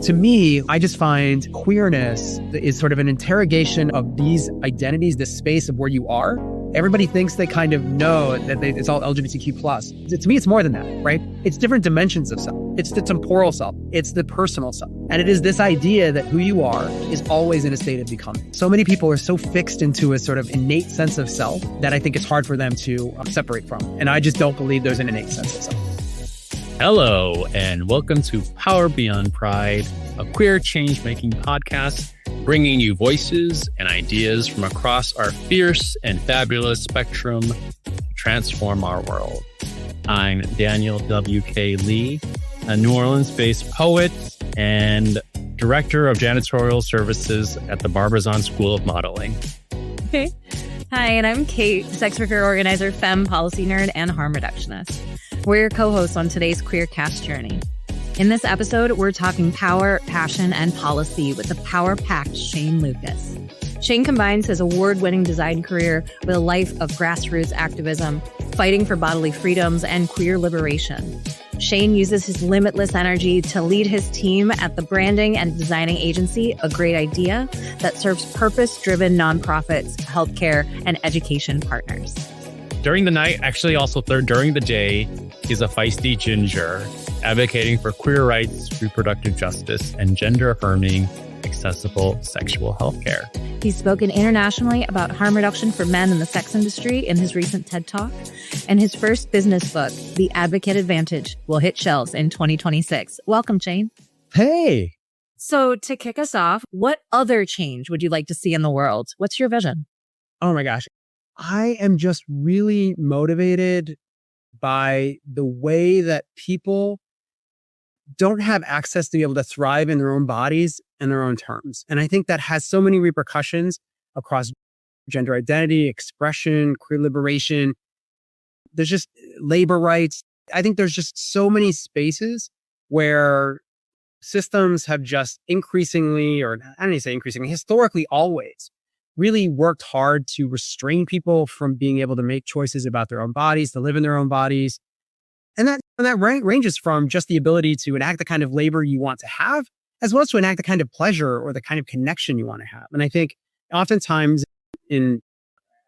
To me, I just find queerness is sort of an interrogation of these identities, this space of where you are. Everybody thinks they kind of know that it's all LGBTQ+. To me, it's more than that, right? It's different dimensions of self. It's the temporal self. It's the personal self. And it is this idea that who you are is always in a state of becoming. So many people are so fixed into a sort of innate sense of self that I think it's hard for them to separate from. And I just don't believe there's an innate sense of self. Hello, and welcome to Power Beyond Pride, a queer change-making podcast, bringing you voices and ideas from across our fierce and fabulous spectrum to transform our world. I'm Daniel W.K. Lee, a New Orleans-based poet and director of janitorial services at the Barbizon School of Modeling. Hey. Hi, and I'm Kate, sex worker organizer, femme policy nerd, and harm reductionist. We're your co-hosts on today's Queer Cast journey. In this episode, we're talking power, passion, and policy with the power-packed Shane Lukas. Shane combines his award-winning design career with a life of grassroots activism, fighting for bodily freedoms and queer liberation. Shane uses his limitless energy to lead his team at the branding and designing agency, A Great Idea, that serves purpose-driven nonprofits, healthcare, and education partners. During the night, actually also during the day, he's a feisty ginger, advocating for queer rights, reproductive justice, and gender-affirming, accessible sexual healthcare. He's spoken internationally about harm reduction for men in the sex industry in his recent TED Talk, and his first business book, The Advocate Advantage, will hit shelves in 2026. Welcome, Shane. Hey. So to kick us off, what other change would you like to see in the world? What's your vision? Oh my gosh. I am just really motivated by the way that people don't have access to be able to thrive in their own bodies and their own terms. And I think that has so many repercussions across gender identity, expression, queer liberation. There's just labor rights. I think there's just so many spaces where systems have just increasingly, or I don't need to say increasingly, historically always really worked hard to restrain people from being able to make choices about their own bodies, to live in their own bodies. And that ranges from just the ability to enact the kind of labor you want to have, as well as to enact the kind of pleasure or the kind of connection you want to have. And I think oftentimes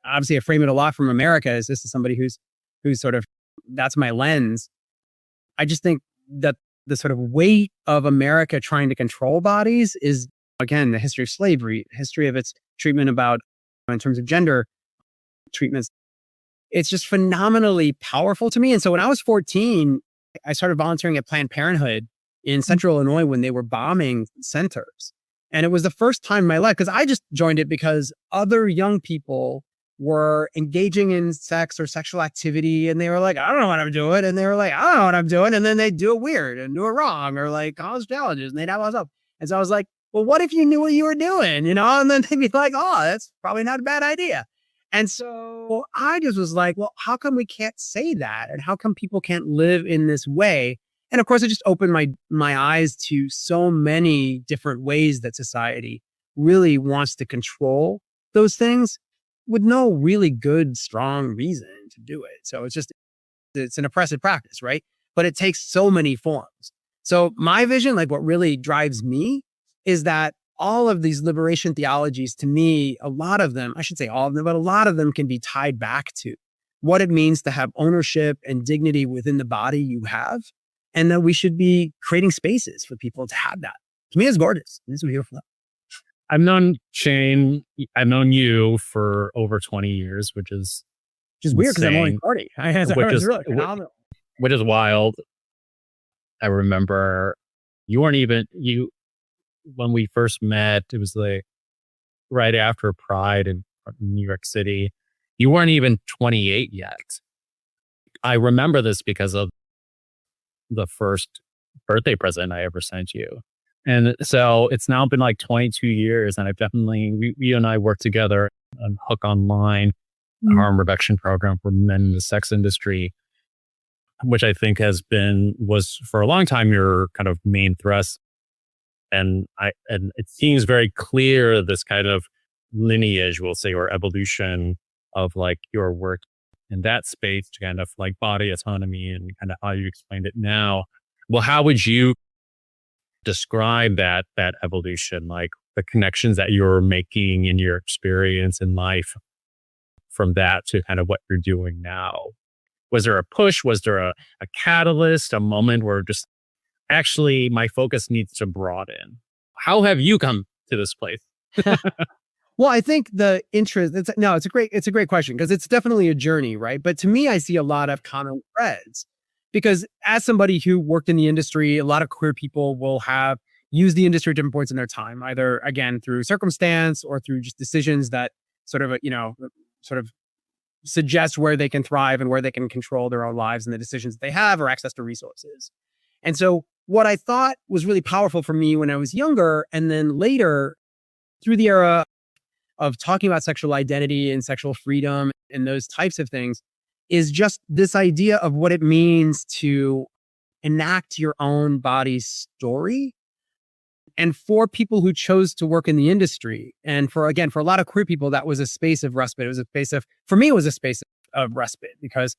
obviously I frame it a lot from America as this is somebody who's sort of, that's my lens. I just think that the sort of weight of America trying to control bodies is, again, the history of slavery, history of its treatment in terms of gender treatments. It's just phenomenally powerful to me. And so when I was 14, I started volunteering at Planned Parenthood in Central Illinois when they were bombing centers. And it was the first time in my life, because I just joined it because other young people were engaging in sex or sexual activity. And they were like, I don't know what I'm doing. And they were like, I don't know what I'm doing. And then they'd do it weird and do it wrong or like cause challenges. And they'd have all this up. And so I was like, well, what if you knew what you were doing? And then they'd be like, oh, that's probably not a bad idea. And so I just was like, well, how come we can't say that? And how come people can't live in this way? And of course, it just opened my eyes to so many different ways that society really wants to control those things with no really good, strong reason to do it. So it's an oppressive practice, right? But it takes so many forms. So my vision, like what really drives me, is that all of these liberation theologies, to me, a lot of them, I should say all of them, but a lot of them can be tied back to what it means to have ownership and dignity within the body you have. And that we should be creating spaces for people to have that. To me, it's gorgeous. It's beautiful. I've known Shane, I've known you for over 20 years, which is weird because I'm only 40. Really phenomenal. Which is wild. I remember when we first met, it was like right after Pride in New York City. You weren't even 28 yet. I remember this because of the first birthday present I ever sent you. And so it's now been like 22 years, and I've definitely, you and I worked together on Hook Online, a harm reduction program for men in the sex industry, which I think was for a long time your kind of main thrust. And it seems very clear this kind of lineage, we'll say, or evolution of like your work in that space to kind of like body autonomy and kind of how you explained it now. Well, how would you describe that evolution, like the connections that you're making in your experience in life from that to kind of what you're doing now? Was there a push? Was there a catalyst, a moment where just actually my focus needs to broaden? How have you come to this place? Well, I think the interest, it's a great question because it's definitely a journey, right? But to me, I see a lot of common threads because as somebody who worked in the industry, a lot of queer people will have used the industry at different points in their time, either again through circumstance or through just decisions that sort of, sort of suggest where they can thrive and where they can control their own lives and the decisions that they have or access to resources. And so what I thought was really powerful for me when I was younger and then later through the era of talking about sexual identity and sexual freedom and those types of things is just this idea of what it means to enact your own body's story. And for people who chose to work in the industry, and for a lot of queer people, that was a space of respite. It was a space of, for me, it was a space of respite because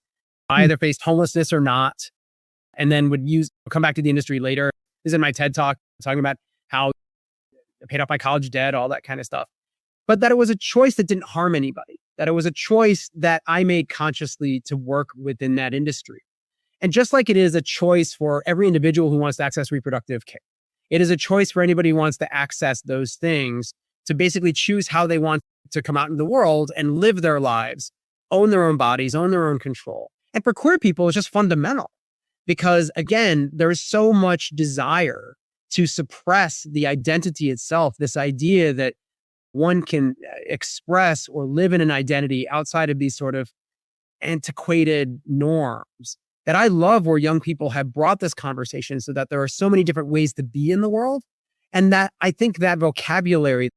I either faced homelessness or not, and then would come back to the industry later. This is in my TED talk, talking about how I paid off my college debt, all that kind of stuff. But that it was a choice that didn't harm anybody, that it was a choice that I made consciously to work within that industry. And just like it is a choice for every individual who wants to access reproductive care, it is a choice for anybody who wants to access those things to basically choose how they want to come out in the world and live their lives, own their own bodies, own their own control. And for queer people, it's just fundamental because, again, there is so much desire to suppress the identity itself, this idea that one can express or live in an identity outside of these sort of antiquated norms. That I love where young people have brought this conversation so that there are so many different ways to be in the world. And that I think that vocabulary,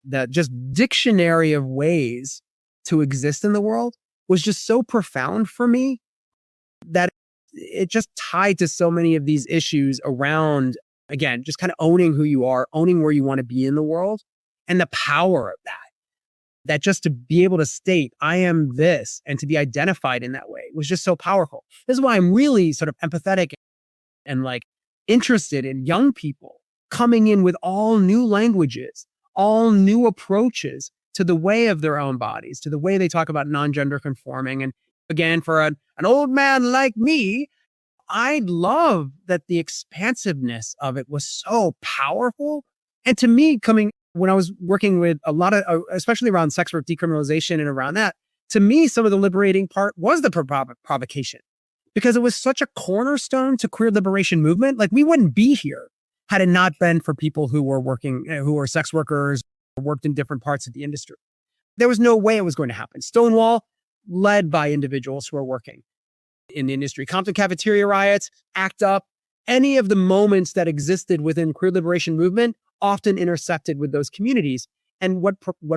that just dictionary of ways to exist in the world was just so profound for me that it just tied to so many of these issues around, again, just kind of owning who you are, owning where you want to be in the world. And the power of that just to be able to state, I am this, and to be identified in that way was just so powerful. This is why I'm really sort of empathetic and like interested in young people coming in with all new languages, all new approaches to the way of their own bodies, to the way they talk about non-gender conforming. And again, for an old man like me, I love that the expansiveness of it was so powerful. And to me, when I was working with a lot of, especially around sex work decriminalization and around that, to me, some of the liberating part was the provocation because it was such a cornerstone to queer liberation movement. Like we wouldn't be here had it not been for people who were working, who were sex workers, or worked in different parts of the industry. There was no way it was going to happen. Stonewall, led by individuals who are working in the industry. Compton cafeteria riots, ACT UP, any of the moments that existed within queer liberation movement often intersected with those communities. And what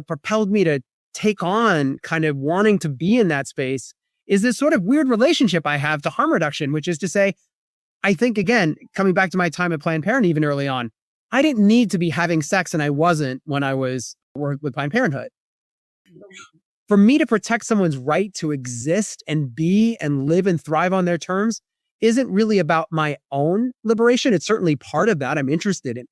propelled me to take on kind of wanting to be in that space is this sort of weird relationship I have to harm reduction, which is to say, I think, again, coming back to my time at Planned Parenthood, even early on, I didn't need to be having sex and I wasn't when I was with Planned Parenthood. For me to protect someone's right to exist and be and live and thrive on their terms isn't really about my own liberation. It's certainly part of that. I'm interested in.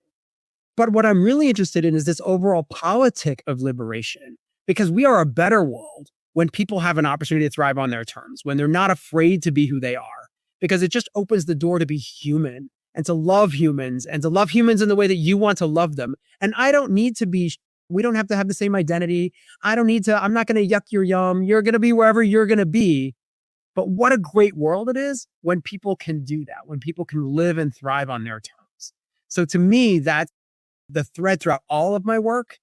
But what I'm really interested in is this overall politic of liberation, because we are a better world when people have an opportunity to thrive on their terms, when they're not afraid to be who they are, because it just opens the door to be human and to love humans and to love humans in the way that you want to love them. And I don't need to be, we don't have to have the same identity. I'm not going to yuck your yum. You're going to be wherever you're going to be. But what a great world it is when people can do that, when people can live and thrive on their terms. So to me, that's the thread throughout all of my work,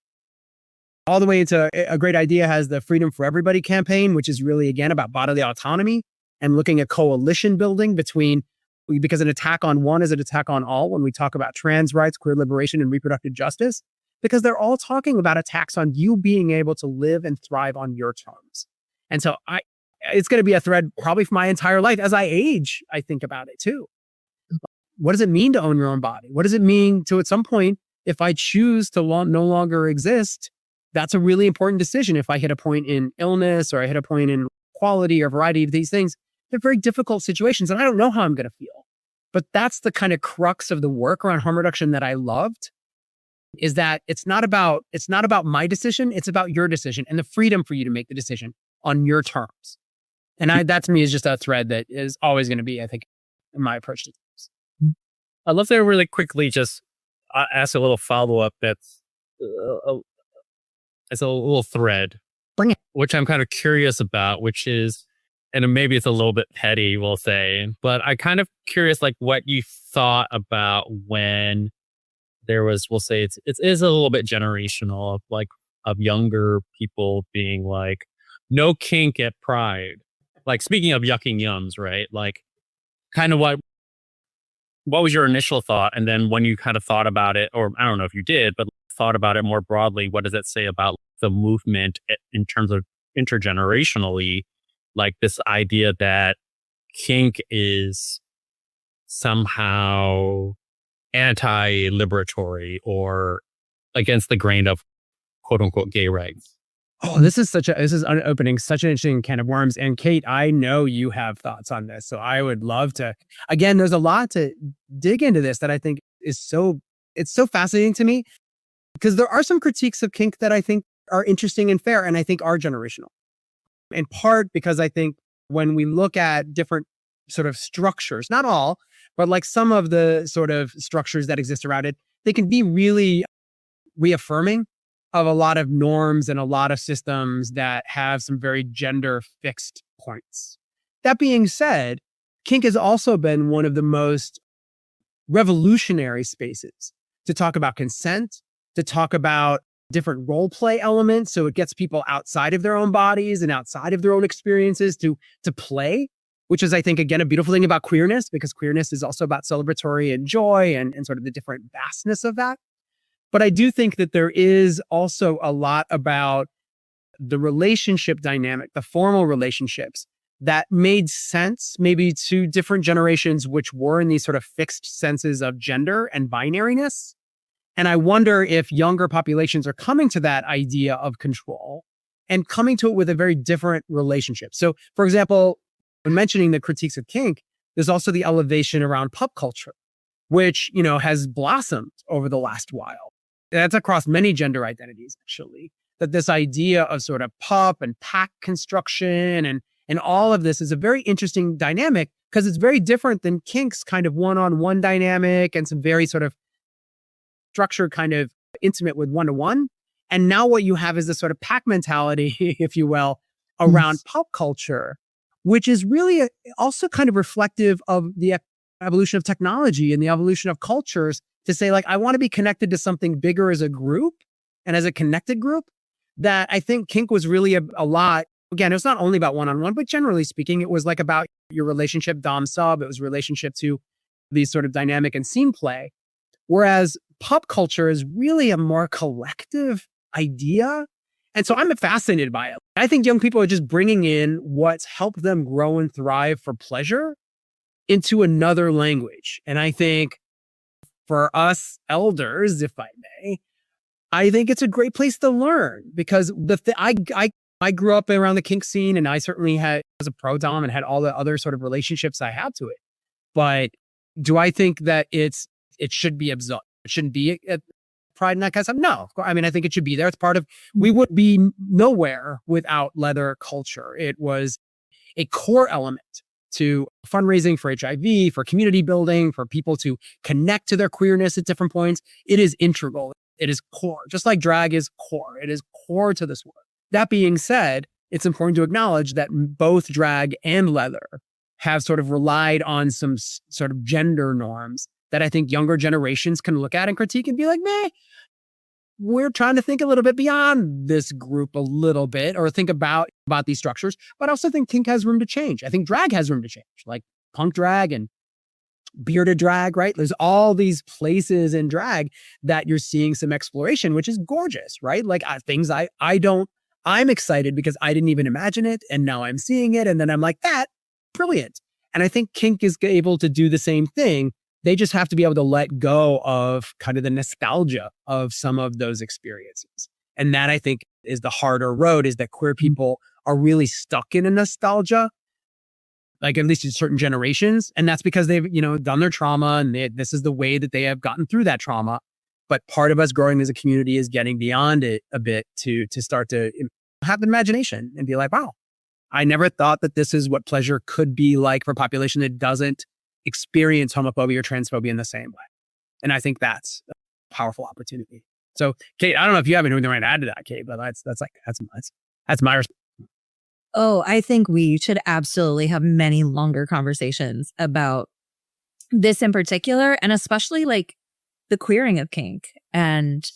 all the way into A Great Idea has the Freedom for Everybody campaign, which is really, again, about bodily autonomy and looking at coalition building because an attack on one is an attack on all when we talk about trans rights, queer liberation, and reproductive justice, because they're all talking about attacks on you being able to live and thrive on your terms. And so it's going to be a thread probably for my entire life. As I age, I think about it too. What does it mean to own your own body? What does it mean to, at some point, if I choose to no longer exist, that's a really important decision. If I hit a point in illness or I hit a point in quality or variety of these things, they're very difficult situations and I don't know how I'm going to feel. But that's the kind of crux of the work around harm reduction that I loved, is that it's not about my decision, it's about your decision and the freedom for you to make the decision on your terms. And that to me is just a thread that is always going to be, I think, my approach to things. I'd love to really quickly just ask a little follow-up that's it's a little thread. Bring it. Which I'm kind of curious about, which is, and maybe it's a little bit petty, we'll say, but I kind of curious, like what you thought about when there was, we'll say it is a little bit generational of younger people being like, no kink at Pride. Like speaking of yucking yums, right? Like kind of what was your initial thought? And then when you kind of thought about it, or I don't know if you did, but thought about it more broadly, what does it say about the movement in terms of intergenerationally, like this idea that kink is somehow anti-liberatory or against the grain of quote unquote gay rights? Oh, this is opening such an interesting can of worms. And Kate, I know you have thoughts on this. So I would love to, again, there's a lot to dig into this that I think it's so fascinating to me, because there are some critiques of kink that I think are interesting and fair, and I think are generational. In part because I think when we look at different sort of structures, not all, but like some of the sort of structures that exist around it, they can be really reaffirming of a lot of norms and a lot of systems that have some very gender fixed points. That being said, kink has also been one of the most revolutionary spaces to talk about consent, to talk about different role play elements. So it gets people outside of their own bodies and outside of their own experiences to play, which is, I think, again, a beautiful thing about queerness, because queerness is also about celebratory and joy and sort of the different vastness of that. But I do think that there is also a lot about the relationship dynamic, the formal relationships that made sense maybe to different generations, which were in these sort of fixed senses of gender and binariness. And I wonder if younger populations are coming to that idea of control and coming to it with a very different relationship. So, for example, when mentioning the critiques of kink, there's also the elevation around pop culture, which, has blossomed over the last while. That's across many gender identities, actually, that this idea of sort of pup and pack construction and all of this is a very interesting dynamic, because it's very different than kink's kind of one-on-one dynamic and some very sort of structured kind of intimate with one-to-one. And now what you have is this sort of pack mentality, if you will, around pop culture, which is really also kind of reflective of the evolution of technology and the evolution of cultures, to say, like, I want to be connected to something bigger as a group and as a connected group. That I think kink was really a lot. Again, it was not only about one-on-one, but generally speaking, it was like about your relationship dom-sub. It was relationship to these sort of dynamic and scene play. Whereas pop culture is really a more collective idea. And so I'm fascinated by it. I think young people are just bringing in what's helped them grow and thrive for pleasure into another language. And I think for us elders, if I may, I think it's a great place to learn, because I grew up around the kink scene, and I certainly was a pro dom and had all the other sort of relationships I had to it. But do I think that it should be absolved? It shouldn't be at Pride and that kind of stuff? No. I mean, I think it should be there. It's part of, we would be nowhere without leather culture. It was a core element to fundraising for HIV, for community building, for people to connect to their queerness at different points. It is integral. It is core, just like drag is core. It is core to this work. That being said, it's important to acknowledge that both drag and leather have sort of relied on some sort of gender norms that I think younger generations can look at and critique and be like, meh, we're trying to think a little bit beyond this group a little bit, or think about these structures. But I also think kink has room to change. I think drag has room to change, like punk drag and bearded drag, right? There's all these places in drag that you're seeing some exploration, which is gorgeous, right? Like things I'm excited because I didn't even imagine it. And now I'm seeing it. And then I'm like, that, brilliant. And I think kink is able to do the same thing. They just have to be able to let go of kind of the nostalgia of some of those experiences. And that, I think, is the harder road, is that queer people are really stuck in a nostalgia like at least in certain generations. And that's because they've, done their trauma and this is the way that they have gotten through that trauma. But part of us growing as a community is getting beyond it a bit to start to have the imagination and be like, wow, I never thought that this is what pleasure could be like for a population that doesn't experience homophobia or transphobia in the same way. And I think that's a powerful opportunity. So, Kate, I don't know if you have anything to add to that, Kate, but that's my response. Oh, I think we should absolutely have many longer conversations about this in particular, and especially like the queering of kink and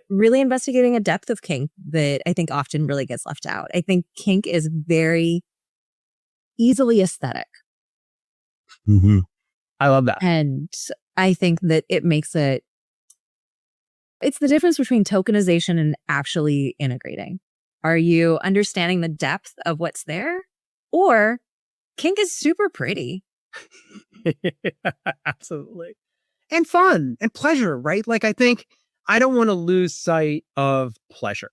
really investigating a depth of kink that I think often really gets left out. I think kink is very easily aesthetic. Mm-hmm. I love that. And I think that it makes it's the difference between tokenization and actually integrating. Are you understanding the depth of what's there? Or kink is super pretty. Absolutely. And fun and pleasure, right? Like, I think I don't want to lose sight of pleasure.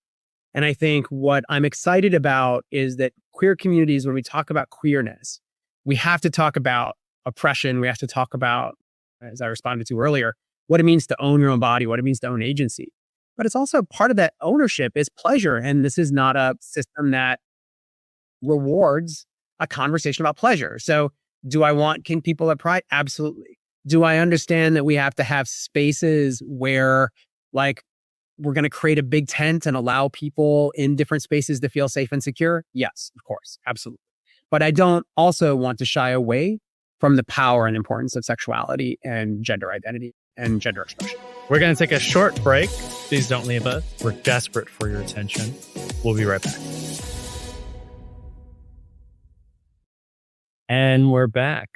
And I think what I'm excited about is that queer communities, when we talk about queerness, we have to talk about oppression. We have to talk about, as I responded to earlier, what it means to own your own body, what it means to own agency. But it's also part of that ownership is pleasure. And this is not a system that rewards a conversation about pleasure. So do I want kink people at Pride? Absolutely. Do I understand that we have to have spaces where, like, we're going to create a big tent and allow people in different spaces to feel safe and secure? Yes, of course. Absolutely. But I don't also want to shy away from the power and importance of sexuality and gender identity and gender expression. We're going to take a short break. Please don't leave us. We're desperate for your attention. We'll be right back. And we're back.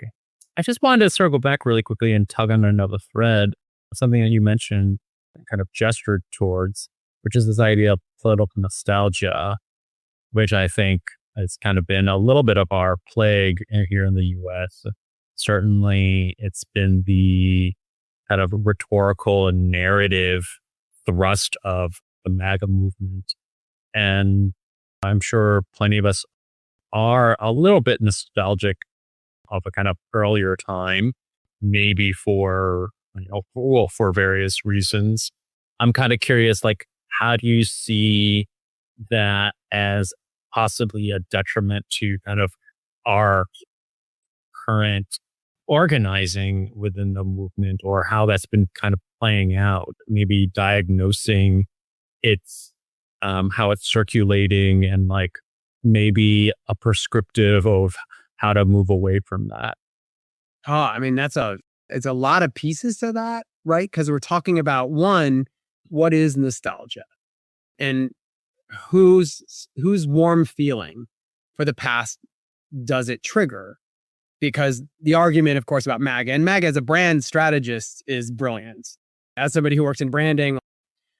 I just wanted to circle back really quickly and tug on another thread, something that you mentioned, kind of gestured towards, which is this idea of political nostalgia, which I think has kind of been a little bit of our plague here in the US. Certainly, it's been the kind of rhetorical and narrative thrust of the MAGA movement. And I'm sure plenty of us are a little bit nostalgic of a kind of earlier time, maybe for various reasons. I'm kind of curious, like, how do you see that as possibly a detriment to kind of our current organizing within the movement, or how that's been kind of playing out, maybe diagnosing its, how it's circulating, and like maybe a prescriptive of how to move away from that? Oh, I mean, it's a lot of pieces to that, right? Because we're talking about, one, what is nostalgia, and whose warm feeling for the past does it trigger? Because the argument, of course, about MAGA, and MAGA as a brand strategist is brilliant. As somebody who works in branding,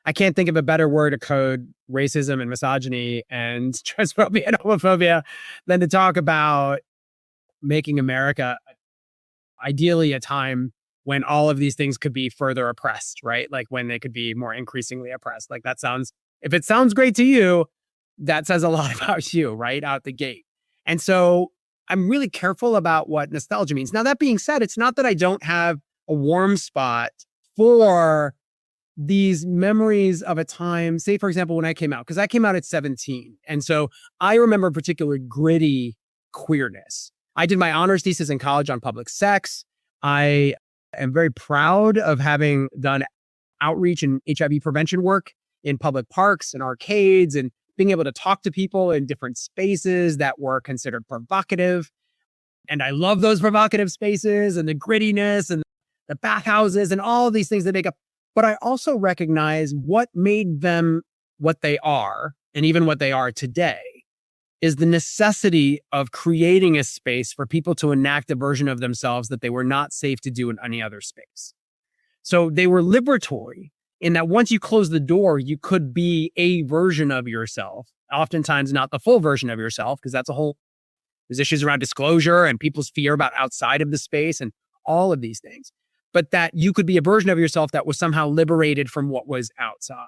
I can't think of a better word to code racism and misogyny and transphobia and homophobia than to talk about making America ideally a time when all of these things could be further oppressed, right? Like when they could be more increasingly oppressed. Like if it sounds great to you, that says a lot about you, right? Out the gate. And so I'm really careful about what nostalgia means. Now, that being said, it's not that I don't have a warm spot for these memories of a time, say, for example, when I came out, because I came out at 17. And so I remember particularly gritty queerness. I did my honors thesis in college on public sex. I am very proud of having done outreach and HIV prevention work in public parks and arcades, and being able to talk to people in different spaces that were considered provocative. And I love those provocative spaces and the grittiness and the bathhouses and all these things that make up. But I also recognize what made them what they are, and even what they are today, is the necessity of creating a space for people to enact a version of themselves that they were not safe to do in any other space. So they were liberatory in that once you close the door, you could be a version of yourself, oftentimes not the full version of yourself, because there's issues around disclosure and people's fear about outside of the space and all of these things. But that you could be a version of yourself that was somehow liberated from what was outside.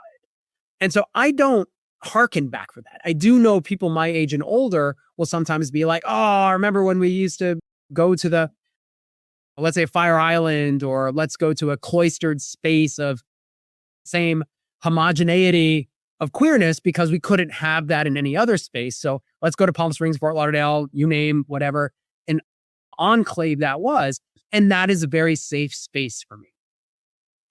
And so I don't harken back for that. I do know people my age and older will sometimes be like, oh, I remember when we used to go to the, let's say, Fire Island, or let's go to a cloistered space of same homogeneity of queerness because we couldn't have that in any other space. So let's go to Palm Springs, Fort Lauderdale, you name whatever, an enclave that was. And that is a very safe space for me.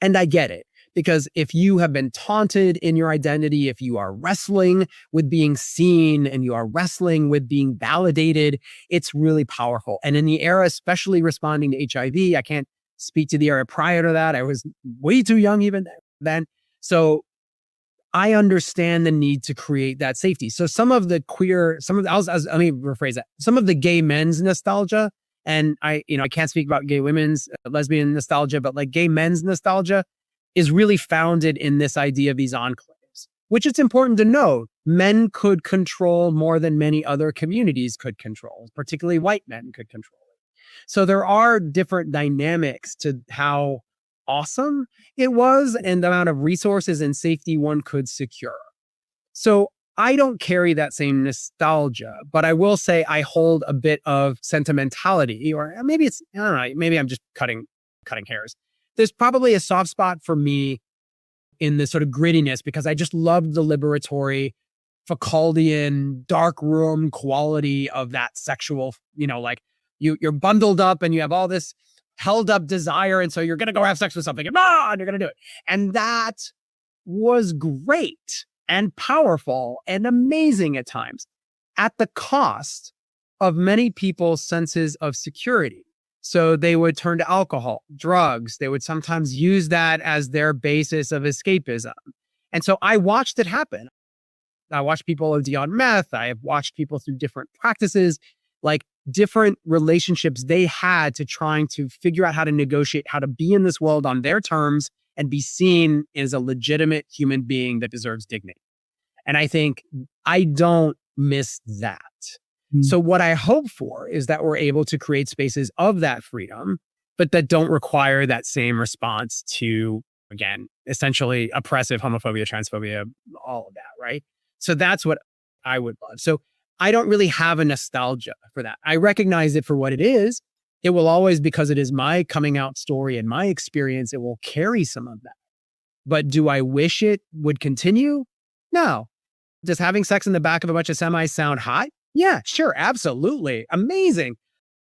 And I get it, because if you have been taunted in your identity, if you are wrestling with being seen and you are wrestling with being validated, it's really powerful. And in the era, especially responding to HIV, I can't speak to the era prior to that. I was way too young even then. So I understand the need to create that safety. So some of the queer, let me rephrase that. Some of the gay men's nostalgia, and I can't speak about gay women's lesbian nostalgia, but like gay men's nostalgia is really founded in this idea of these enclaves, which it's important to note. Men could control more than many other communities could control, particularly white men could control it. So there are different dynamics to how awesome it was and the amount of resources and safety one could secure. So I don't carry that same nostalgia, but I will say I hold a bit of sentimentality, or maybe it's, I don't know, maybe I'm just cutting hairs. There's probably a soft spot for me in this sort of grittiness because I just love the liberatory Foucauldian dark room quality of that sexual, like you're bundled up and you have all this held up desire. And so you're going to go have sex with something and you're going to do it. And that was great and powerful and amazing at times, at the cost of many people's senses of security. So they would turn to alcohol, drugs. They would sometimes use that as their basis of escapism. And so I watched it happen. I watched people OD on meth. I have watched people through different practices, like different relationships they had to trying to figure out how to negotiate, how to be in this world on their terms and be seen as a legitimate human being that deserves dignity. And I think I don't miss that. So what I hope for is that we're able to create spaces of that freedom, but that don't require that same response to, again, essentially oppressive homophobia, transphobia, all of that, right? So that's what I would love. So I don't really have a nostalgia for that. I recognize it for what it is. It will always, because it is my coming out story and my experience, it will carry some of that. But do I wish it would continue? No. Does having sex in the back of a bunch of semis sound hot? Yeah, sure. Absolutely. Amazing.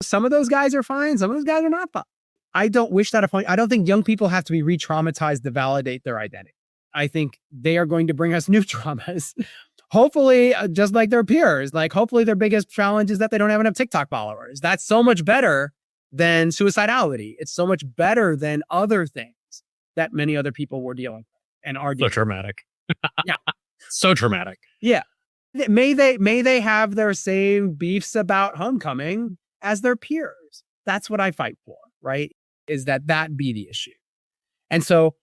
Some of those guys are fine. Some of those guys are not fine. I don't wish that upon. I don't think young people have to be re-traumatized to validate their identity. I think they are going to bring us new traumas. Hopefully, just like their peers. Like, hopefully their biggest challenge is that they don't have enough TikTok followers. That's so much better than suicidality. It's so much better than other things that many other people were dealing with and are dealing with. So traumatic. Yeah. So traumatic. Yeah. May they have their same beefs about homecoming as their peers. That's what I fight for, right? Is that be the issue. And so,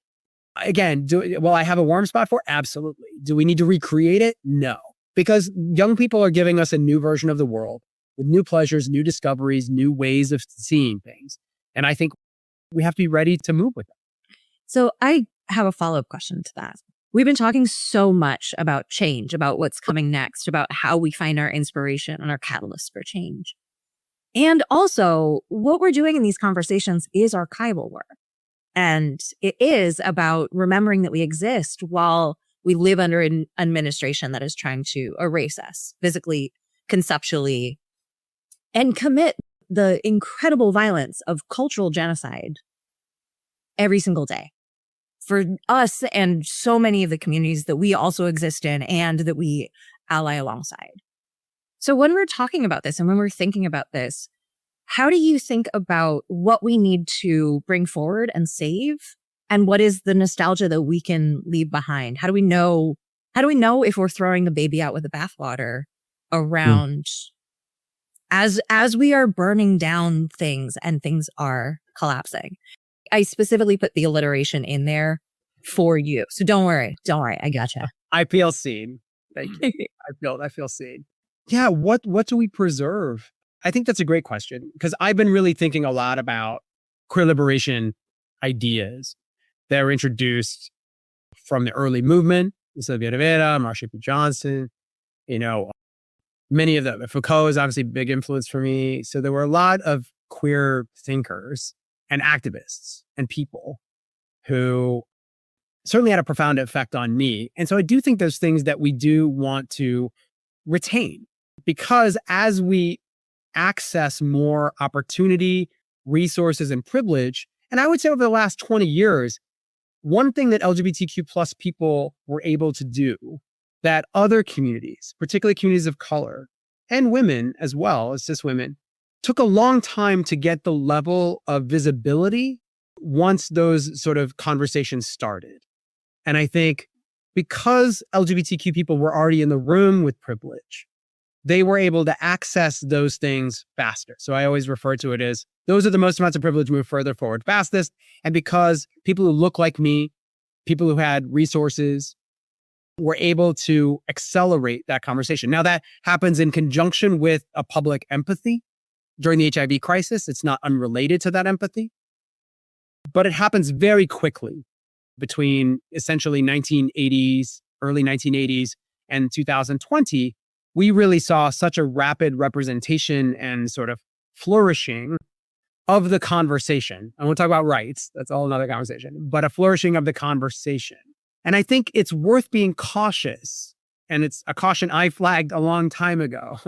again, will I have a warm spot for? Absolutely. Do we need to recreate it? No. Because young people are giving us a new version of the world with new pleasures, new discoveries, new ways of seeing things. And I think we have to be ready to move with them. So I have a follow-up question to that. We've been talking so much about change, about what's coming next, about how we find our inspiration and our catalyst for change. And also, what we're doing in these conversations is archival work. And it is about remembering that we exist while we live under an administration that is trying to erase us physically, conceptually, and commit the incredible violence of cultural genocide every single day for us and so many of the communities that we also exist in and that we ally alongside. So when we're talking about this and when we're thinking about this, how do you think about what we need to bring forward and save? And what is the nostalgia that we can leave behind? How do we know if we're throwing the baby out with the bathwater around as we are burning down things and things are collapsing? I specifically put the alliteration in there for you. So don't worry. I gotcha. I feel seen. Thank you. I feel seen. Yeah. What do we preserve? I think that's a great question because I've been really thinking a lot about queer liberation ideas that were introduced from the early movement Sylvia Rivera, Marsha P. Johnson, many of them. Foucault is obviously a big influence for me. So there were a lot of queer thinkers and activists and people who certainly had a profound effect on me. And so I do think there's things that we do want to retain, because as we access more opportunity, resources, and privilege, and I would say over the last 20 years, one thing that LGBTQ plus people were able to do that other communities, particularly communities of color and women as well as cis women, took a long time to get the level of visibility once those sort of conversations started. And I think because LGBTQ people were already in the room with privilege, they were able to access those things faster. So I always refer to it as those are the most amounts of privilege move further forward fastest. And because people who look like me, people who had resources, were able to accelerate that conversation. Now that happens in conjunction with a public empathy during the HIV crisis. It's not unrelated to that empathy, but it happens very quickly between essentially 1980s, early 1980s and 2020. We really saw such a rapid representation and sort of flourishing of the conversation. I won't talk about rights. That's all another conversation, but a flourishing of the conversation. And I think it's worth being cautious, and it's a caution I flagged a long time ago,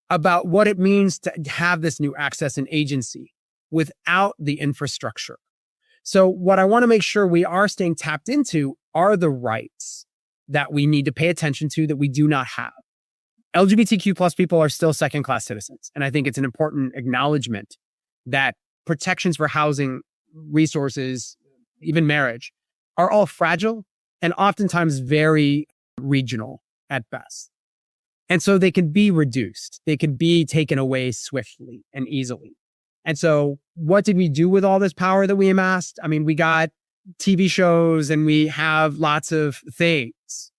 about what it means to have this new access and agency without the infrastructure. So what I want to make sure we are staying tapped into are the rights that we need to pay attention to that we do not have. LGBTQ plus people are still second-class citizens. And I think it's an important acknowledgement that protections for housing, resources, even marriage, are all fragile and oftentimes very regional at best. And so they can be reduced. They can be taken away swiftly and easily. And so what did we do with all this power that we amassed? I mean, we got TV shows and we have lots of things,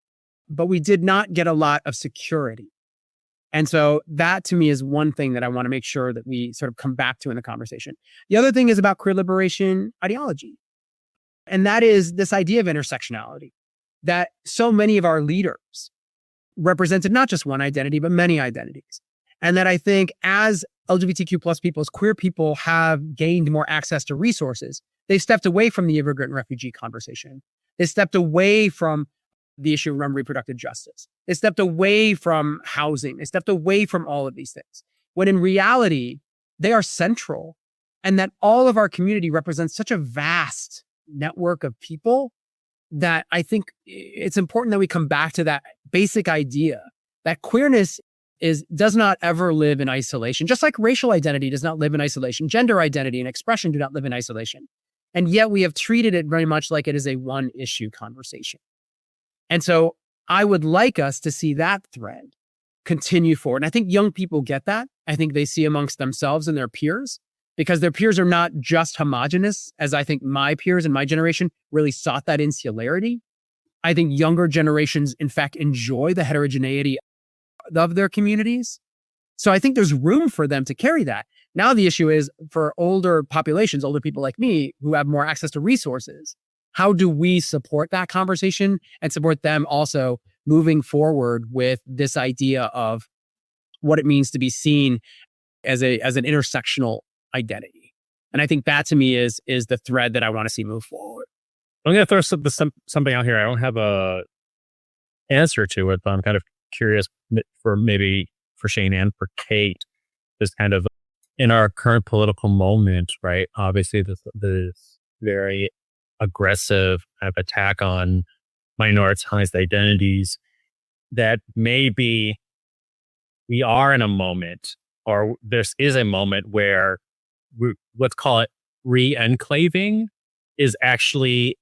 but we did not get a lot of security. And so that to me is one thing that I want to make sure that we sort of come back to in the conversation. The other thing is about queer liberation ideology. And that is this idea of intersectionality, that so many of our leaders represented not just one identity, but many identities. And that I think as LGBTQ plus people, as queer people have gained more access to resources, they've stepped away from the immigrant and refugee conversation. They stepped away from the issue around reproductive justice. They stepped away from housing. They stepped away from all of these things, when in reality, they are central, and that all of our community represents such a vast network of people that I think it's important that we come back to that basic idea that queerness does not ever live in isolation, just like racial identity does not live in isolation, gender identity and expression do not live in isolation. And yet we have treated it very much like it is a one issue conversation. And so I would like us to see that thread continue forward. And I think young people get that. I think they see amongst themselves and their peers, because their peers are not just homogenous, as I think my peers and my generation really sought that insularity. I think younger generations, in fact, enjoy the heterogeneity of their communities. So I think there's room for them to carry that. Now the issue is for older populations, older people like me who have more access to resources, how do we support that conversation and support them also moving forward with this idea of what it means to be seen as an intersectional identity? And I think that to me is the thread that I want to see move forward. I'm going to throw something out here. I don't have a answer to it, but I'm kind of curious for Shane and for Kate, this kind of in our current political moment, right? Obviously, this very aggressive kind of attack on minoritized identities, that maybe we are in a moment, or this is a moment where let's call it re-enclaving is actually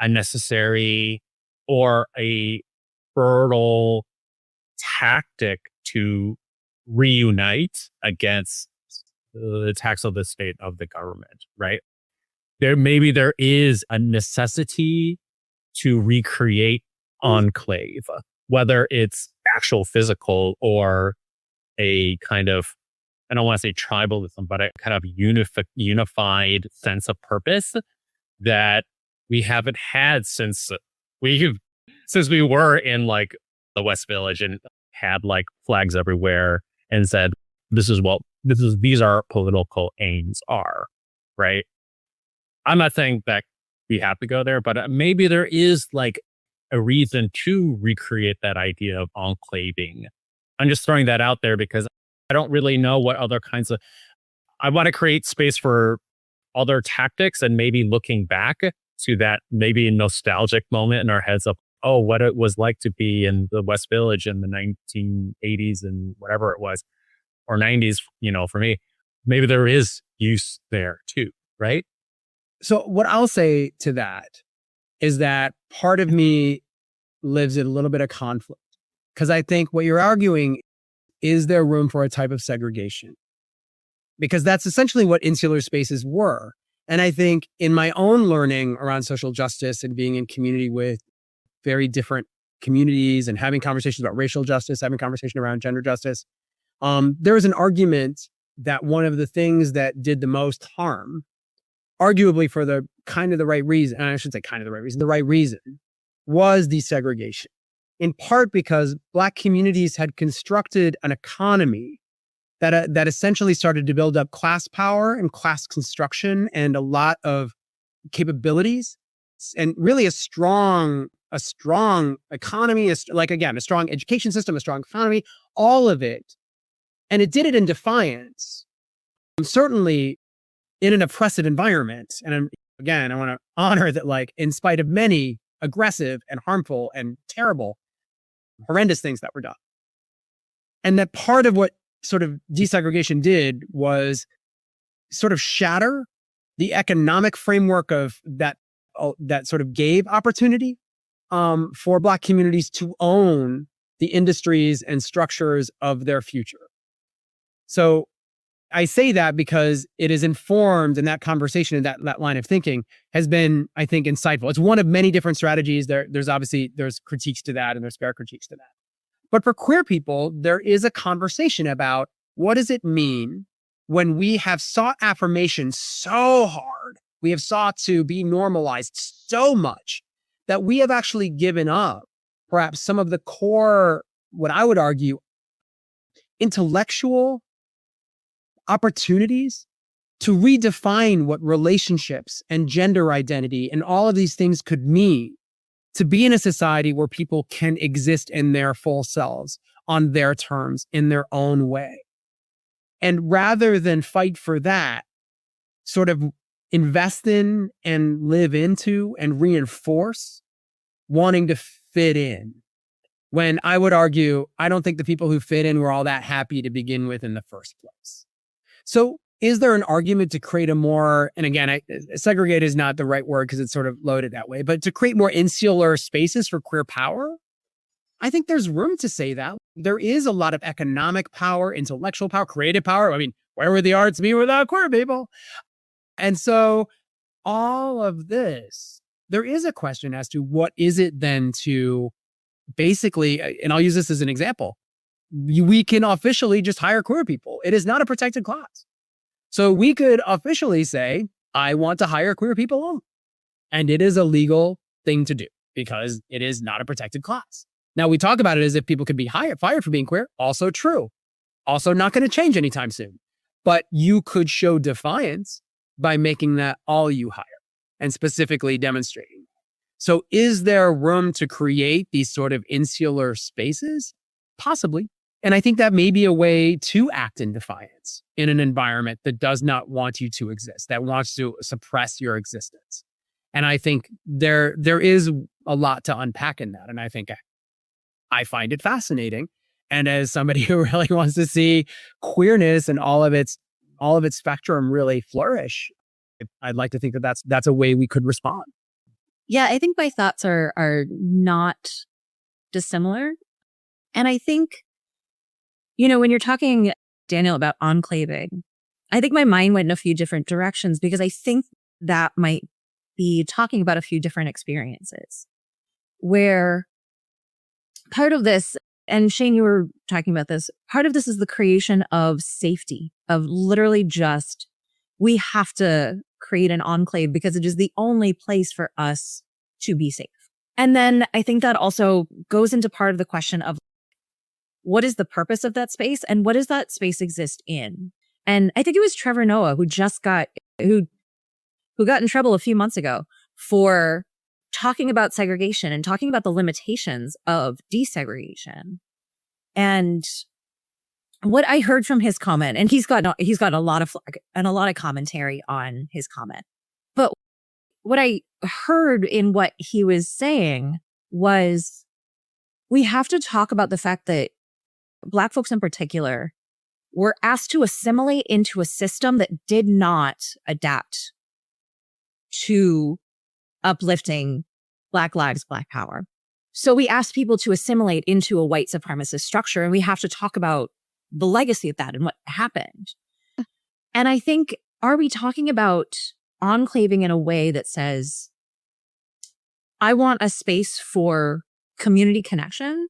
a necessary or a fertile tactic to reunite against the attacks of the state of the government, right? There is a necessity to recreate enclave, whether it's actual physical or a kind of, I don't want to say tribalism, but a kind of unified sense of purpose that we haven't had since since we were in like the West Village and had like flags everywhere and said, these are political aims are, right? I'm not saying that we have to go there, but maybe there is like a reason to recreate that idea of enclaving. I'm just throwing that out there because I don't really know what other kinds of, I want to create space for other tactics and maybe looking back to that maybe nostalgic moment in our heads of, oh, what it was like to be in the West Village in the 1980s and whatever it was, or 90s, for me, maybe there is use there too, right? So what I'll say to that is that part of me lives in a little bit of conflict, because I think what you're arguing is there room for a type of segregation? Because that's essentially what insular spaces were. And I think in my own learning around social justice and being in community with very different communities and having conversations about racial justice, having conversation around gender justice, there is an argument that one of the things that did the most harm, arguably for the kind of the right reason, and I should say kind of the right reason, the right reason, was desegregation. In part because Black communities had constructed an economy that essentially started to build up class power and class construction and a lot of capabilities, and really a strong economy, like again, a strong education system, a strong economy, all of it. And it did it in defiance, certainly in an oppressive environment. And again, I want to honor that, like, in spite of many aggressive and harmful and terrible, horrendous things that were done. And that part of what sort of desegregation did was sort of shatter the economic framework of that sort of gave opportunity for Black communities to own the industries and structures of their future. So I say that because it is informed, and that conversation and that line of thinking has been, I think, insightful. It's one of many different strategies. There's critiques to that, and there's fair critiques to that. But for queer people, there is a conversation about what does it mean when we have sought affirmation so hard, we have sought to be normalized so much that we have actually given up perhaps some of the core, what I would argue, intellectual opportunities to redefine what relationships and gender identity and all of these things could mean to be in a society where people can exist in their full selves on their terms in their own way. And rather than fight for that, sort of invest in and live into and reinforce wanting to fit in. When I would argue, I don't think the people who fit in were all that happy to begin with in the first place. So is there an argument to create a more, and again, segregate is not the right word because it's sort of loaded that way, but to create more insular spaces for queer power? I think there's room to say that. There is a lot of economic power, intellectual power, creative power. I mean, where would the arts be without queer people? And so all of this, there is a question as to what is it then to basically, and I'll use this as an example, we can officially just hire queer people. It is not a protected class. So we could officially say, I want to hire queer people only. And it is a legal thing to do because it is not a protected class. Now we talk about it as if people could be fired for being queer. Also true. Also not going to change anytime soon. But you could show defiance by making that all you hire and specifically demonstrating. So is there room to create these sort of insular spaces? Possibly. And I think that may be a way to act in defiance in an environment that does not want you to exist, that wants to suppress your existence. And I think there is a lot to unpack in that. And I think I find it fascinating. And as somebody who really wants to see queerness and all of its spectrum really flourish, I'd like to think that that's a way we could respond. Yeah, I think my thoughts are not dissimilar. And I think, when you're talking, Daniel, about enclaving, I think my mind went in a few different directions because I think that might be talking about a few different experiences where part of this, and Shane, you were talking about this, part of this is the creation of safety, of literally just, we have to create an enclave because it is the only place for us to be safe. And then I think that also goes into part of the question of what is the purpose of that space and what does that space exist in? And I think it was Trevor Noah who got in trouble a few months ago for talking about segregation and talking about the limitations of desegregation. And what I heard from his comment, and he's got a lot of flag and a lot of commentary on his comment, but what I heard in what he was saying was we have to talk about the fact that Black folks in particular were asked to assimilate into a system that did not adapt to uplifting Black lives, Black power. So we asked people to assimilate into a white supremacist structure, and we have to talk about the legacy of that and what happened. And I think, are we talking about enclaving in a way that says, I want a space for community connection?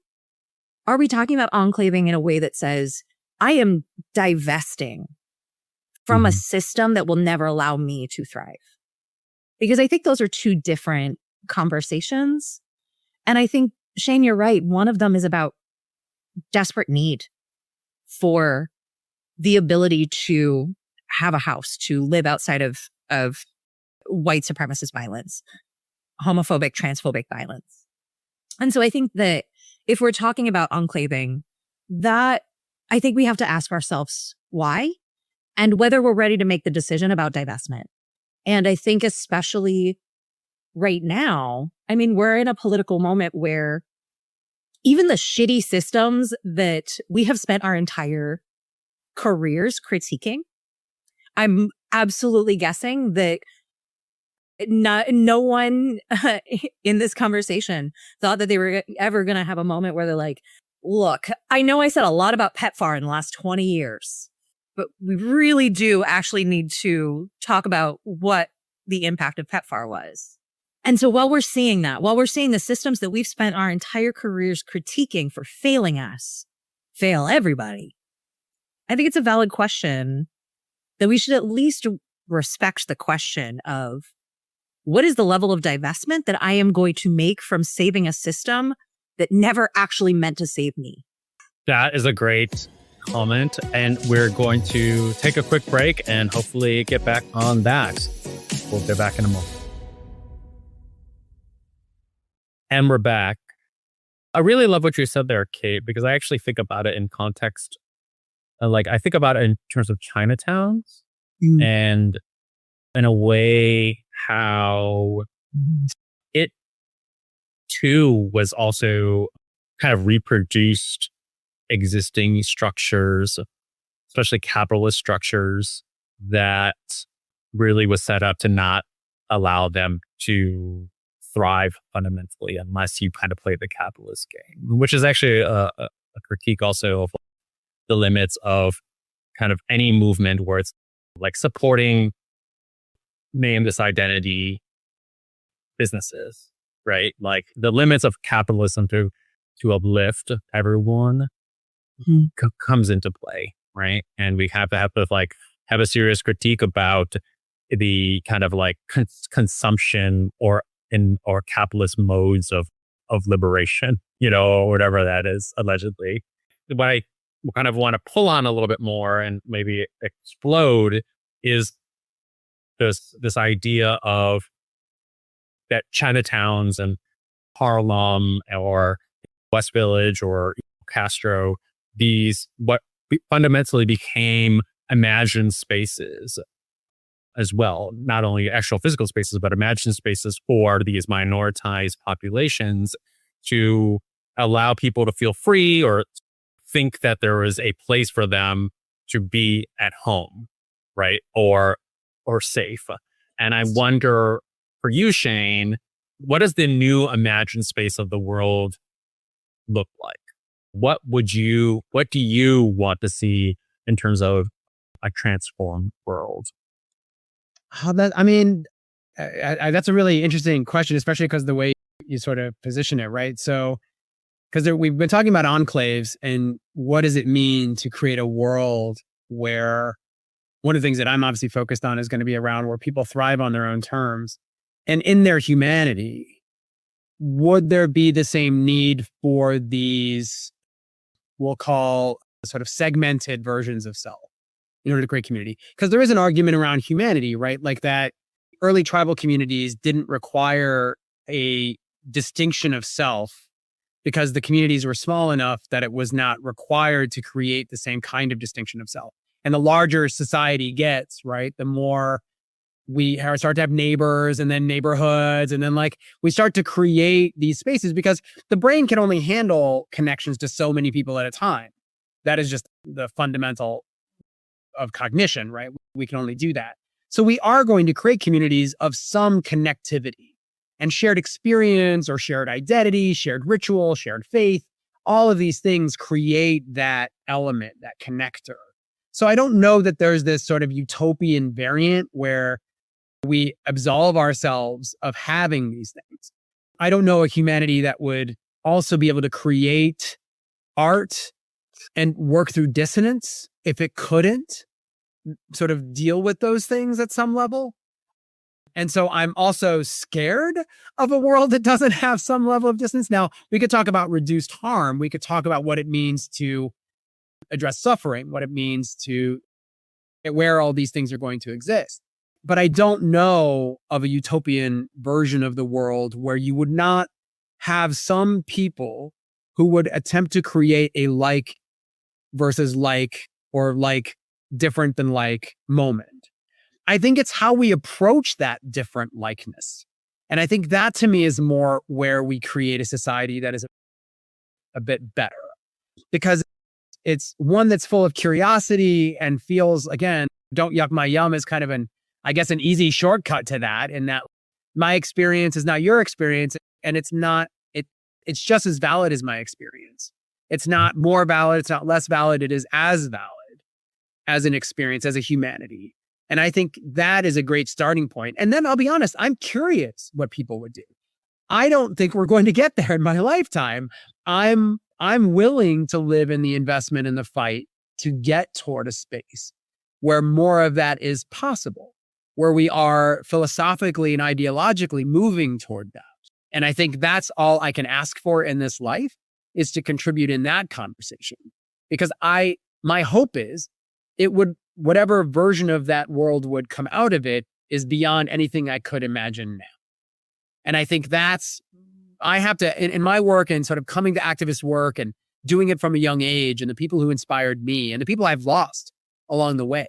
Are we talking about enclaving in a way that says, I am divesting from a system that will never allow me to thrive? Because I think those are two different conversations. And I think, Shane, you're right. One of them is about desperate need for the ability to have a house, to live outside of white supremacist violence, homophobic, transphobic violence. And so I think that if we're talking about enclaving, that I think we have to ask ourselves why and whether we're ready to make the decision about divestment. And I think especially right now, I mean, we're in a political moment where even the shitty systems that we have spent our entire careers critiquing, I'm absolutely guessing that no one in this conversation thought that they were ever going to have a moment where they're like, look, I know I said a lot about PEPFAR in the last 20 years, but we really do actually need to talk about what the impact of PEPFAR was. And so while we're seeing the systems that we've spent our entire careers critiquing for failing us, fail everybody, I think it's a valid question that we should at least respect the question of what is the level of divestment that I am going to make from saving a system that never actually meant to save me? That is a great comment. And we're going to take a quick break and hopefully get back on that. We'll be back in a moment. And we're back. I really love what you said there, Kate, because I actually think about it in context. I think about it in terms of Chinatowns and in a way how it too was also kind of reproduced existing structures, especially capitalist structures that really was set up to not allow them to thrive fundamentally unless you kind of play the capitalist game, which is actually a critique also of the limits of kind of any movement where it's like supporting name this identity businesses, right? Like the limits of capitalism to uplift everyone comes into play, right? And we have to have a serious critique about the kind of like consumption or capitalist modes of liberation, or whatever that is allegedly. What I kind of want to pull on a little bit more and maybe explode is this idea of that Chinatowns and Harlem or West Village or Castro, these what fundamentally became imagined spaces as well, not only actual physical spaces, but imagined spaces for these minoritized populations to allow people to feel free or think that there is a place for them to be at home, right? Or safe. And I wonder for you, Shane, what does the new imagined space of the world look like? What do you want to see in terms of a transformed world? That's a really interesting question, especially because the way you sort of position it, right? So, because we've been talking about enclaves and what does it mean to create a world where one of the things that I'm obviously focused on is going to be around where people thrive on their own terms and in their humanity. would there be the same need for these, we'll call sort of segmented versions of self in order to create community? Because there is an argument around humanity, right? Like that early tribal communities didn't require a distinction of self because the communities were small enough that it was not required to create the same kind of distinction of self. And the larger society gets, right, the more we start to have neighbors and then neighborhoods. And then like we start to create these spaces because the brain can only handle connections to so many people at a time. That is just the fundamental of cognition, right? We can only do that. So we are going to create communities of some connectivity and shared experience or shared identity, shared ritual, shared faith. All of these things create that element, that connector. So I don't know that there's this sort of utopian variant where we absolve ourselves of having these things. I don't know a humanity that would also be able to create art and work through dissonance if it couldn't sort of deal with those things at some level. And so I'm also scared of a world that doesn't have some level of dissonance. Now, we could talk about reduced harm. We could talk about what it means to address suffering, what it means to where all these things are going to exist. But I don't know of a utopian version of the world where you would not have some people who would attempt to create a like versus like or like different than like moment. I think it's how we approach that different likeness. And I think that to me is more where we create a society that is a bit better because it's one that's full of curiosity and feels, again, don't yuck my yum is kind of an easy shortcut to that in that my experience is not your experience and it's just as valid as my experience. It's not more valid. It's not less valid. It is as valid as an experience, as a humanity. And I think that is a great starting point. And then I'll be honest, I'm curious what people would do. I don't think we're going to get there in my lifetime. I'm willing to live in the investment and the fight to get toward a space where more of that is possible, where we are philosophically and ideologically moving toward that. And I think that's all I can ask for in this life is to contribute in that conversation. Because my hope is whatever version of that world would come out of it is beyond anything I could imagine now. And I think I have to, in my work and sort of coming to activist work and doing it from a young age and the people who inspired me and the people I've lost along the way,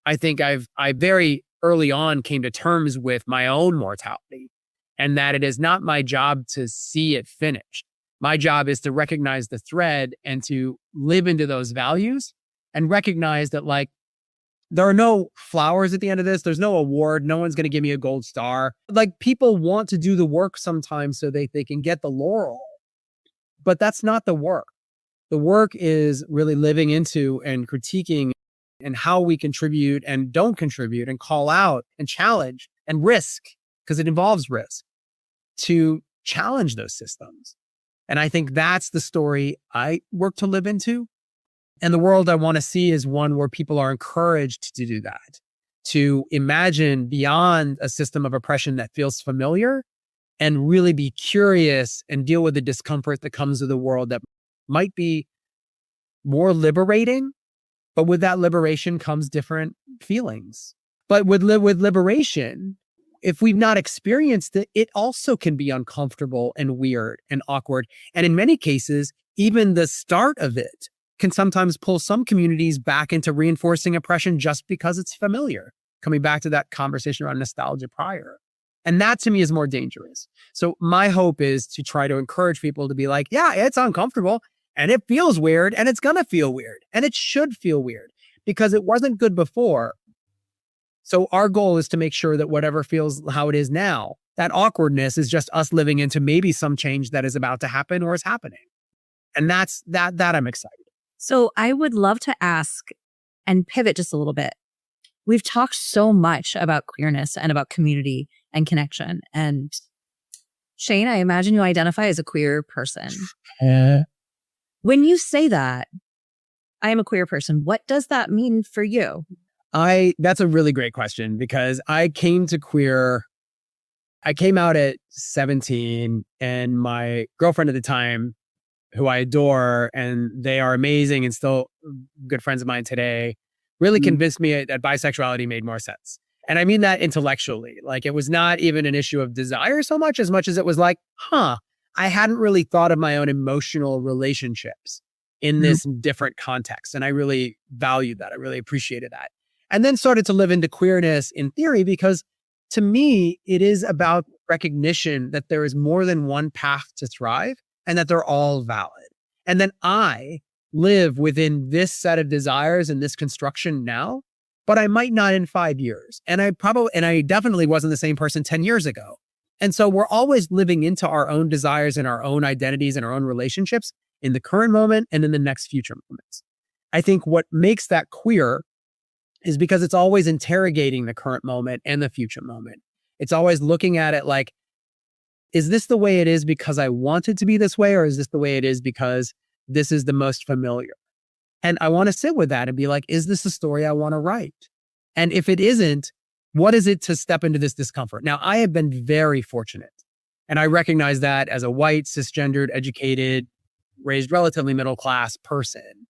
I think I very early on came to terms with my own mortality and that it is not my job to see it finished. My job is to recognize the thread and to live into those values and recognize that like, there are no flowers at the end of this. There's no award. No one's going to give me a gold star. Like people want to do the work sometimes so they can get the laurel, but that's not the work. The work is really living into and critiquing and how we contribute and don't contribute and call out and challenge and risk, because it involves risk, to challenge those systems. And I think that's the story I work to live into. And the world I want to see is one where people are encouraged to do that, to imagine beyond a system of oppression that feels familiar and really be curious and deal with the discomfort that comes with a world that might be more liberating, but with that liberation comes different feelings. But with liberation, if we've not experienced it, it also can be uncomfortable and weird and awkward. And in many cases, even the start of it can sometimes pull some communities back into reinforcing oppression just because it's familiar. Coming back to that conversation around nostalgia prior. And that to me is more dangerous. So my hope is to try to encourage people to be like, yeah, it's uncomfortable and it feels weird and it's going to feel weird and it should feel weird because it wasn't good before. So our goal is to make sure that whatever feels how it is now, that awkwardness is just us living into maybe some change that is about to happen or is happening. And that's that I'm excited. So I would love to ask and pivot just a little bit. We've talked so much about queerness and about community and connection. And Shane, I imagine you identify as a queer person. When you say that, I am a queer person, what does that mean for you? That's a really great question because I came to queer I came out at 17, and my girlfriend at the time, who I adore, and they are amazing and still good friends of mine today, really convinced me that bisexuality made more sense. And I mean that intellectually. Like, it was not even an issue of desire so much as it was like, I hadn't really thought of my own emotional relationships in this different context. And I really valued that. I really appreciated that. And then started to live into queerness in theory, because to me, it is about recognition that there is more than one path to thrive and that they're all valid. And then I live within this set of desires and this construction now, but I might not in 5 years. And I definitely wasn't the same person 10 years ago. And so we're always living into our own desires and our own identities and our own relationships in the current moment and in the next future moments. I think what makes that queer is because it's always interrogating the current moment and the future moment. It's always looking at it like, is this the way it is because I want it to be this way? Or is this the way it is because this is the most familiar? And I want to sit with that and be like, is this a story I want to write? And if it isn't, what is it to step into this discomfort? Now, I have been very fortunate, and I recognize that as a white, cisgendered, educated, raised relatively middle class person,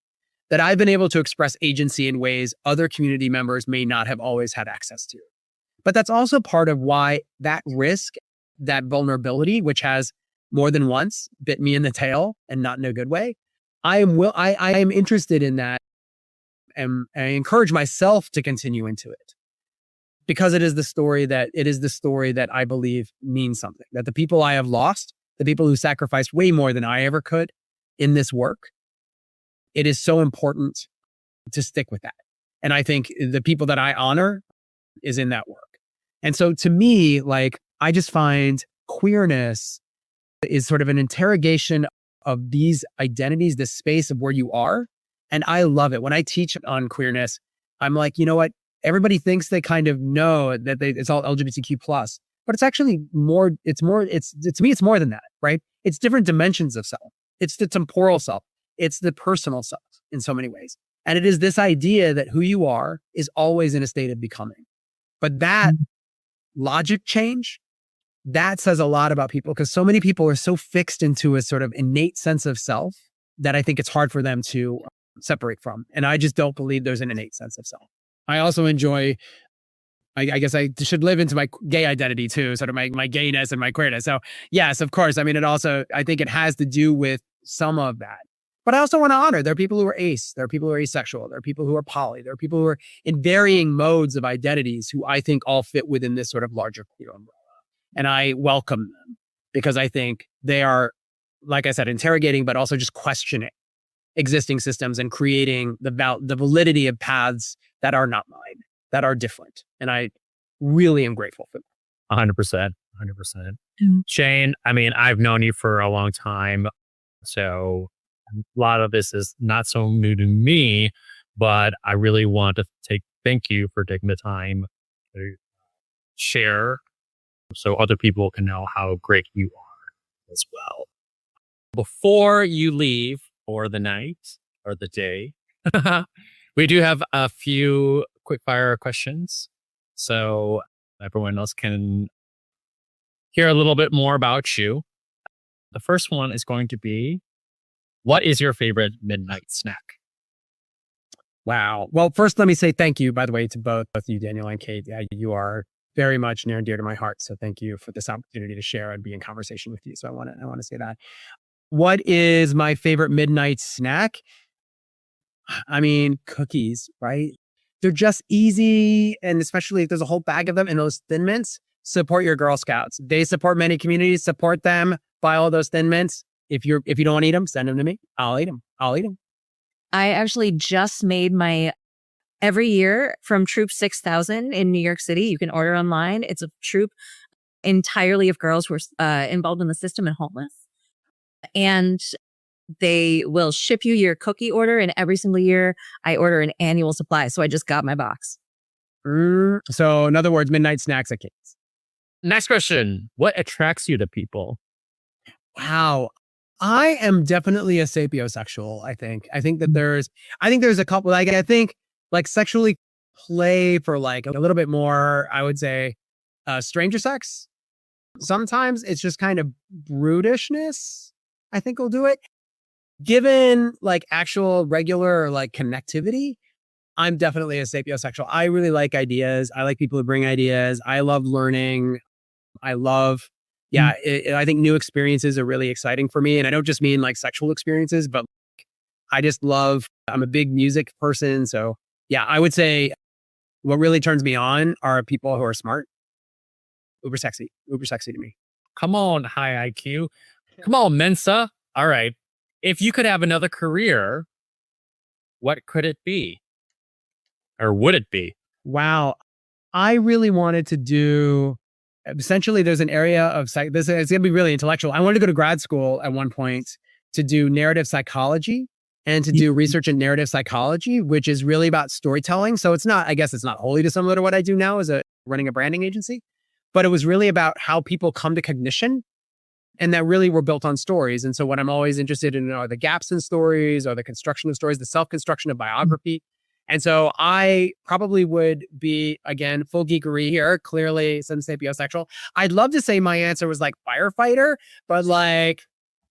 that I've been able to express agency in ways other community members may not have always had access to. But that's also part of why that risk, that vulnerability, which has more than once bit me in the tail, and not in a good way, I am interested in that, and I encourage myself to continue into it, because it is the story that I believe means something. That the people I have lost, the people who sacrificed way more than I ever could in this work, it is so important to stick with that. And I think the people that I honor is in that work. And so to me, like, I just find queerness is sort of an interrogation of these identities, this space of where you are. And I love it. When I teach on queerness, I'm like, you know what? Everybody thinks they kind of know that it's all LGBTQ plus, but it's actually more, to me, it's more than that, right? It's different dimensions of self. It's the temporal self. It's the personal self in so many ways. And it is this idea that who you are is always in a state of becoming. But that logic change, that says a lot about people, because so many people are so fixed into a sort of innate sense of self that I think it's hard for them to separate from. And I just don't believe there's an innate sense of self. I also enjoy, I guess I should live into my gay identity too, sort of my gayness and my queerness. So yes, of course. I mean, I think it has to do with some of that. But I also want to honor, there are people who are ace, there are people who are asexual, there are people who are poly, there are people who are in varying modes of identities who I think all fit within this sort of larger queer umbrella. And I welcome them, because I think they are, like I said, interrogating, but also just questioning existing systems and creating the validity of paths that are not mine, that are different. And I really am grateful for them. 100%. 100%. Shane, I mean, I've known you for a long time, so a lot of this is not so new to me, but I really want to thank you for taking the time to share so other people can know how great you are as well. Before you leave for the night or the day, we do have a few quick fire questions, so everyone else can hear a little bit more about you. The first one is going to be, what is your favorite midnight snack? Wow. Well, first, let me say thank you, by the way, to both you, Daniel and Kate. Yeah, you are very much near and dear to my heart. So thank you for this opportunity to share and be in conversation with you. So I want to say that. What is my favorite midnight snack? I mean, cookies, right? They're just easy. And especially if there's a whole bag of them, and those Thin Mints, support your Girl Scouts. They support many communities, support them, buy all those Thin Mints. If you don't want to eat them, send them to me. I'll eat them. I actually just made every year from Troop 6000 in New York City. You can order online. It's a troop entirely of girls who are involved in the system and homeless. And they will ship you your cookie order. And every single year I order an annual supply. So I just got my box. So in other words, midnight snacks at Kate's. Next question. What attracts you to people? Wow. I am definitely a sapiosexual, I think. I think there's a couple, like, I think like sexually play for like a little bit more, I would say, stranger sex. Sometimes it's just kind of brutishness, I think will do it. Given like actual regular like connectivity, I'm definitely a sapiosexual. I really like ideas. I like people who bring ideas. I love learning. I love, I think new experiences are really exciting for me. And I don't just mean like sexual experiences, but I just love, I'm a big music person. So yeah, I would say what really turns me on are people who are smart, uber sexy to me. Come on, high IQ. Come on, Mensa. All right. If you could have another career, what could it be? Or would it be? Wow. I really wanted to do, essentially there's an area of this is going to be really intellectual. I wanted to go to grad school at one point to do narrative psychology and to do research in narrative psychology, which is really about storytelling. So it's not, I guess it's not wholly dissimilar to what I do now as running a branding agency, but it was really about how people come to cognition, and that really were built on stories. And so what I'm always interested in are the gaps in stories, or the construction of stories, the self-construction of biography. And so I probably would be, again, full geekery here, clearly some sapiosexual. I'd love to say my answer was like firefighter, but like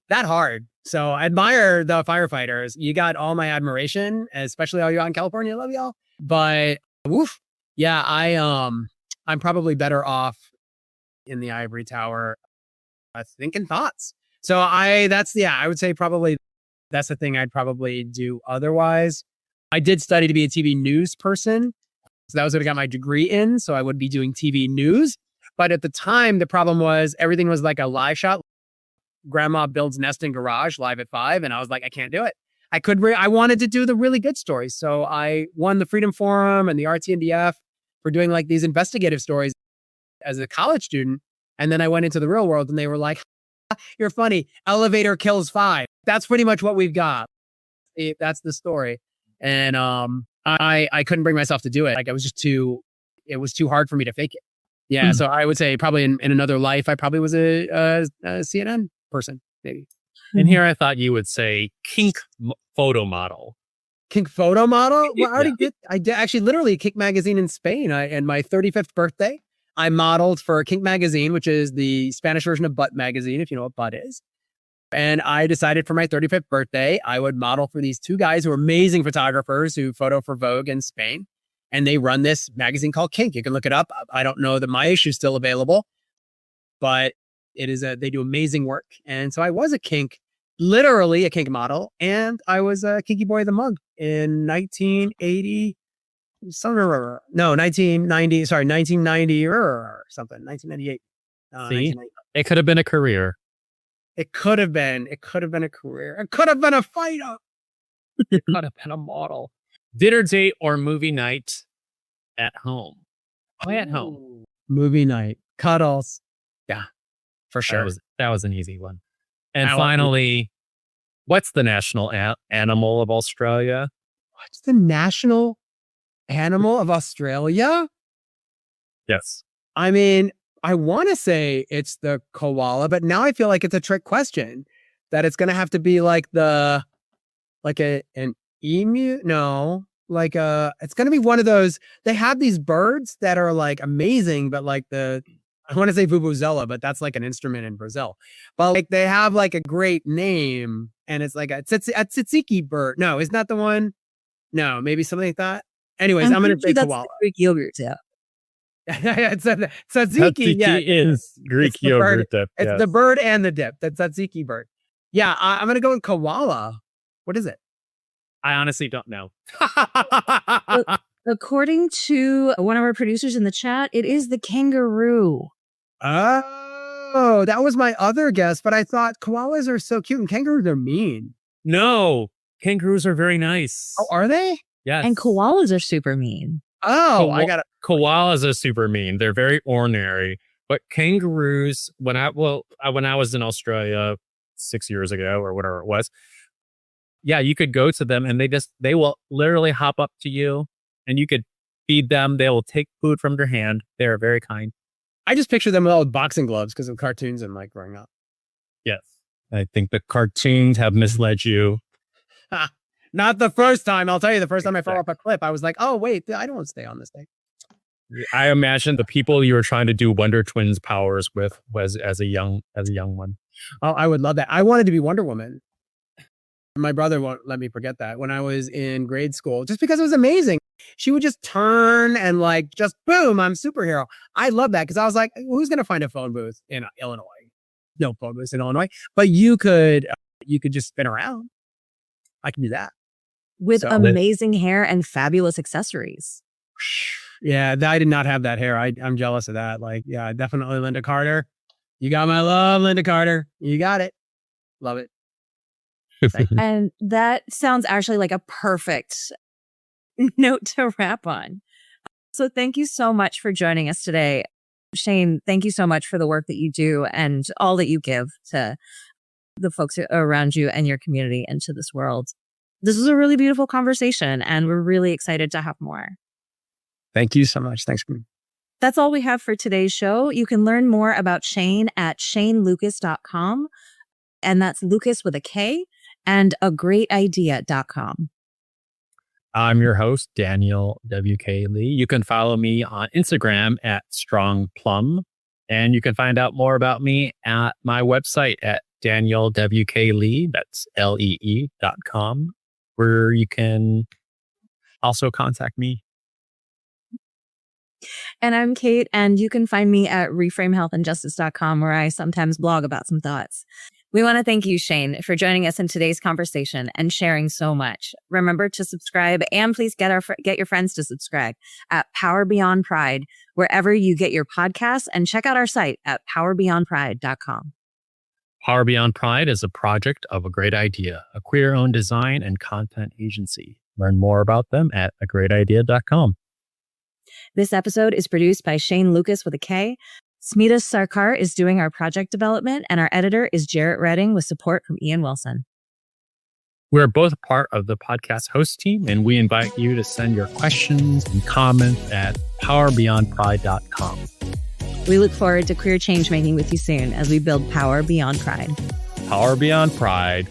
that hard. So I admire the firefighters. You got all my admiration, especially all you out in California. I love y'all. But woof. Yeah, I'm probably better off in the ivory tower thinking thoughts. So I would say probably that's the thing I'd probably do otherwise. I did study to be a TV news person. So that was what I got my degree in. So I would be doing TV news. But at the time, the problem was everything was like a live shot. Grandma builds nest in garage live at 5. And I was like, I can't do it. I wanted to do the really good stories. So I won the Freedom Forum and the RTNDF for doing like these investigative stories as a college student. And then I went into the real world and they were like, you're funny. Elevator kills 5. That's pretty much what we've got. That's the story. And I couldn't bring myself to do it. Like it was too hard for me to fake it. Yeah. So I would say probably in another life, I probably was a CNN person, maybe. And here I thought you would say kink photo model. Kink photo model? Well, I did actually literally Kink magazine in Spain. And my 35th birthday, I modeled for Kink magazine, which is the Spanish version of Butt magazine, if you know what butt is. And I decided for my 35th birthday, I would model for these 2 guys who are amazing photographers who photo for Vogue in Spain. And they run this magazine called Kink. You can look it up. I don't know that my issue is still available, but they do amazing work. And so I was literally a kink model. And I was a kinky boy of the month in 1990 or something, 1998. See, it could have been a career. It could have been a career. It could have been a fighter. It could have been a model. Dinner date or movie night at home? Why at home? Movie night. Cuddles. Yeah, for sure. That was an easy one. And finally, what's the national animal of Australia? What's the national animal of Australia? Yes. I mean, I want to say it's the koala, but now I feel like it's a trick question, that it's going to have to be like an emu. No, it's going to be one of those. They have these birds that are like amazing, but like I want to say vuvuzela, but that's like an instrument in Brazil. But like they have like a great name, and it's like a tzatziki bird. No, is that the one? No, maybe something like that. Anyways, I'm going to say koala. Greek yogurt, yeah. It's tzatziki. Yeah, is Greek yogurt dip. It's the bird and the dip. That's tzatziki bird. Yeah, I'm going to go with koala. What is it? I honestly don't know. According to one of our producers in the chat, it is the kangaroo. Oh, that was my other guess, but I thought koalas are so cute and kangaroos are mean. No, kangaroos are very nice. Oh, are they? Yes. And koalas are super mean. Oh, koalas are super mean. They're very ornery. But kangaroos, when I was in Australia 6 years ago or whatever it was, yeah, you could go to them and they will literally hop up to you and you could feed them. They will take food from your hand. They're very kind. I just picture them with boxing gloves because of cartoons and like growing up. Yes. I think the cartoons have misled you. Not the first time. I'll tell you, the first time I fell off a cliff, I was like, oh, wait, I don't want to stay on this thing. I imagine the people you were trying to do Wonder Twins powers with was as a young one. Oh, I would love that. I wanted to be Wonder Woman. My brother won't let me forget that when I was in grade school, just because it was amazing. She would just turn and like, just boom, I'm superhero. I love that because I was like, who's going to find a phone booth in Illinois? No phone booths in Illinois, but you could just spin around. I can do that. With amazing hair and fabulous accessories. Yeah, I did not have that hair. I'm jealous of that. Like, yeah, definitely Linda Carter. You got my love, Linda Carter. You got it. Love it. And that sounds actually like a perfect note to wrap on. So thank you so much for joining us today. Shane, thank you so much for the work that you do and all that you give to the folks around you and your community and to this world. This was a really beautiful conversation, and we're really excited to have more. Thank you so much. Thanks for me. That's all we have for today's show. You can learn more about Shane at shanelukas.com, and that's Lucas with a K, and agreatidea.com. I'm your host, Daniel W.K. Lee. You can follow me on Instagram at strongplum, and you can find out more about me at my website at danielwklee, that's lee.com, where you can also contact me. And I'm Kate, and you can find me at reframehealthandjustice.com, where I sometimes blog about some thoughts. We want to thank you, Shane, for joining us in today's conversation and sharing so much. Remember to subscribe, and please get your friends to subscribe at Power Beyond Pride, wherever you get your podcasts, and check out our site at powerbeyondpride.com. Power Beyond Pride is a project of A Great Idea, a queer-owned design and content agency. Learn more about them at agreatidea.com. This episode is produced by Shane Lukas with a K. Smita Sarkar is doing our project development, and our editor is Jarrett Redding with support from Ian Wilson. We're both part of the podcast host team, and we invite you to send your questions and comments at powerbeyondpride.com. We look forward to queer change making with you soon as we build power beyond pride. Power Beyond Pride.